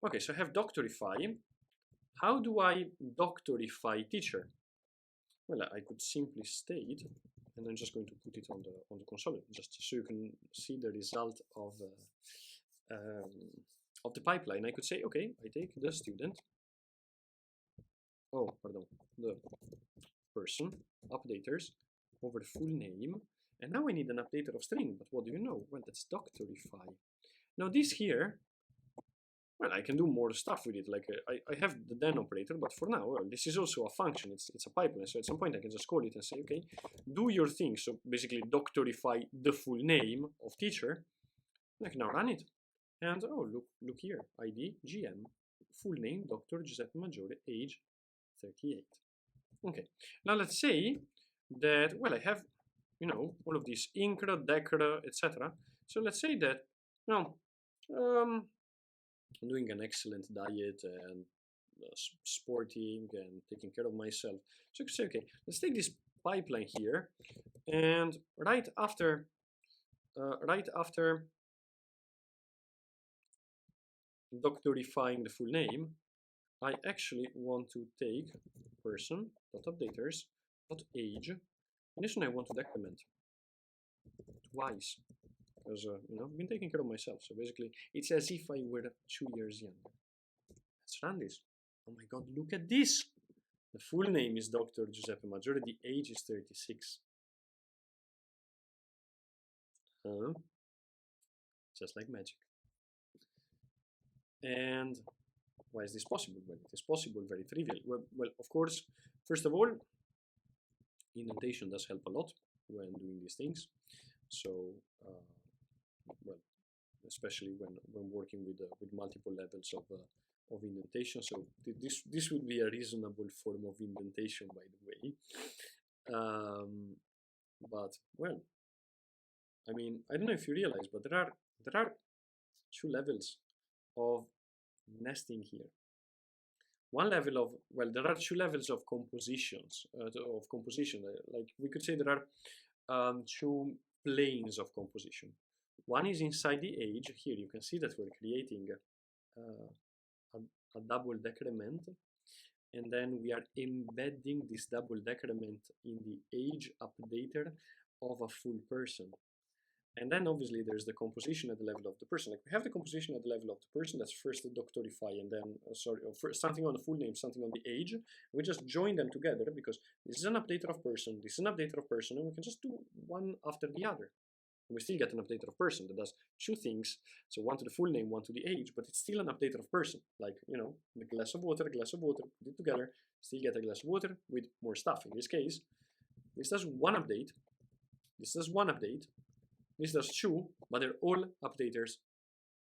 Okay, so I have doctorify. How do I doctorify teacher? Well, I could simply state, and I'm just going to put it on the console, just so you can see the result of the pipeline. I could say, okay, I take the student. Oh, pardon, the person updaters over full name, and now I need an updater of string. But what do you know? Well, that's doctorify. Now this here, well, I can do more stuff with it. Like I have the then operator, but for now, well, this is also a function. It's a pipeline. So at some point I can just call it and say, okay, do your thing. So basically doctorify the full name of teacher. And I can now run it. And oh, look here, ID, GM, full name, Dr. Giuseppe Maggiore, age 38. Okay, now let's say that, well, I have, all of these INCRA, DECRA, etc. So let's say that, I'm doing an excellent diet and sporting and taking care of myself. So you can say, okay, let's take this pipeline here, and right after doctorifying the full name, I actually want to take person.updaters.age, and this one I want to decrement twice, because I've been taking care of myself. So basically, it's as if I were 2 years younger. Let's run this. Oh my god, look at this! The full name is Dr. Giuseppe Maggiore, the age is 36. Just like magic. And why is this possible? Well, it is possible very trivially. Well, of course, first of all, indentation does help a lot when doing these things. So, well, especially when working with multiple levels of indentation. So this would be a reasonable form of indentation, by the way. But well, I mean, I don't know if you realize, but there are two levels of nesting here. One level of, well, there are two levels of compositions, like we could say there are two planes of composition. One is inside the age. Here you can see that we're creating a double decrement, and then we are embedding this double decrement in the age updater of a full person. And then obviously there's the composition at the level of the person. Like we have the composition at the level of the person, that's first the doctorify, and then, first something on the full name, something on the age. We just join them together because this is an updater of person, this is an updater of person, and we can just do one after the other. And we still get an updater of person that does two things. So one to the full name, one to the age, but it's still an updater of person. Like, the glass of water, put it together, still get a glass of water with more stuff. In this case, this does one update, this does one update, this does two, but they're all updaters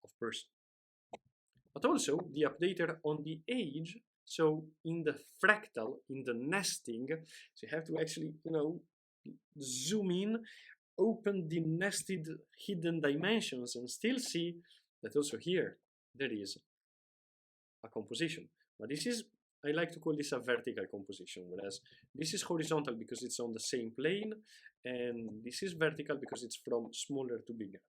of person. But also the updater on the age, so in the fractal, in the nesting, so you have to actually, zoom in, open the nested hidden dimensions, and still see that also here there is a composition. But this is, I like to call this a vertical composition, whereas this is horizontal because it's on the same plane, and this is vertical because it's from smaller to bigger.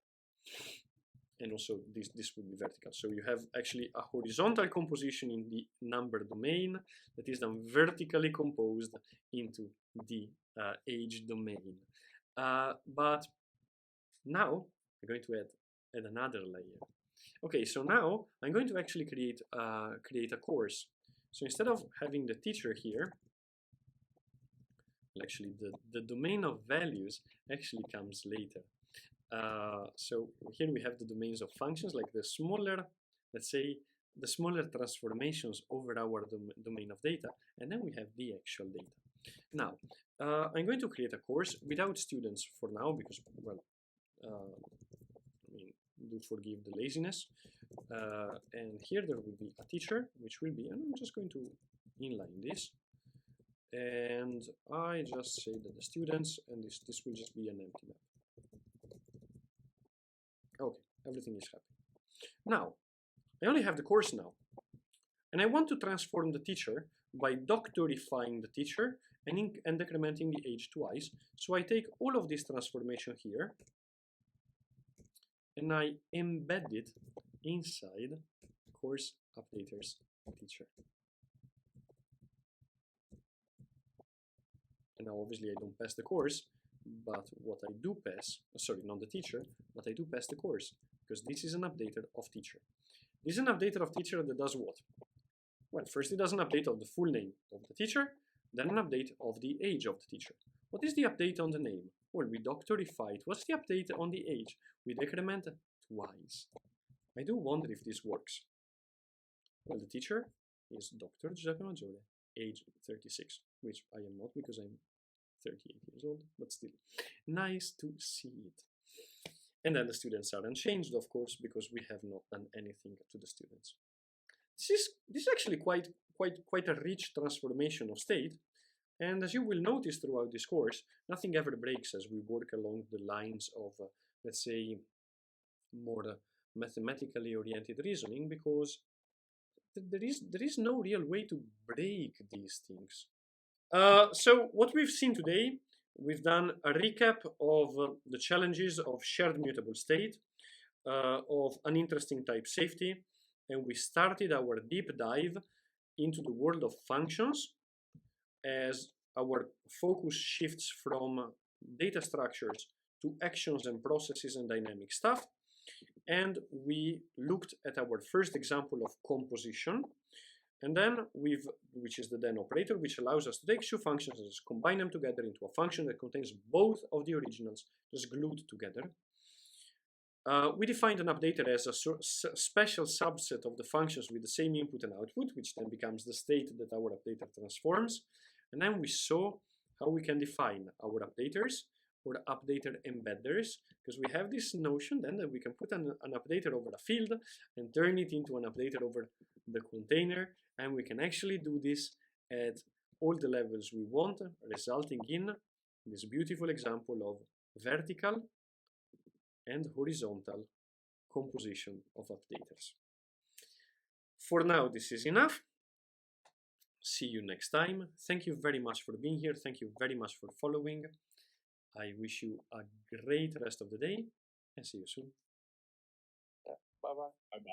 And also this would be vertical. So you have actually a horizontal composition in the number domain that is then vertically composed into the age domain. But now I'm going to add another layer. Okay, so now I'm going to actually create a course. So instead of having the teacher here, actually the domain of values actually comes later. So here we have the domains of functions, like the smaller, let's say the smaller transformations over our domain of data, and then we have the actual data. Now, I'm going to create a course without students for now because, well, I mean, do forgive the laziness. And here there will be a teacher, which will be, and I'm just going to inline this. And I just say that the students, and this will just be an empty map. Okay, everything is happy. Now, I only have the course now. And I want to transform the teacher by doctorifying the teacher and decrementing the age twice. So I take all of this transformation here and I embed it inside course updaters teacher. And now obviously I don't pass the course, but what I do pass, sorry, not the teacher, but I do pass the course because this is an updater of teacher. This is an updater of teacher that does what? Well, first it does an update of the full name of the teacher, then an update of the age of the teacher. What is the update on the name? Well, we doctorify it. What's the update on the age? We decrement twice. I do wonder if this works. Well, the teacher is Dr. Giuseppe Maggiore, age 36, which I am not because I'm 38 years old, but still, nice to see it. And then the students are unchanged, of course, because we have not done anything to the students. This is actually quite a rich transformation of state, and as you will notice throughout this course, nothing ever breaks as we work along the lines of, let's say, more mathematically oriented reasoning, because there is no real way to break these things. So what we've seen today, we've done a recap of the challenges of shared mutable state, of uninteresting type safety, and we started our deep dive into the world of functions as our focus shifts from data structures to actions and processes and dynamic stuff. And we looked at our first example of composition, and then which is the then operator, which allows us to take two functions and just combine them together into a function that contains both of the originals just glued together. We defined an updater as a special subset of the functions with the same input and output, which then becomes the state that our updater transforms. And then we saw how we can define our updaters or updater embedders, because we have this notion then that we can put an updater over a field and turn it into an updater over the container, and we can actually do this at all the levels we want, resulting in this beautiful example of vertical and horizontal composition of updaters. For now, this is enough. See you next time. Thank you very much for being here. Thank you very much for following. I wish you a great rest of the day and see you soon. Bye-bye. Bye-bye.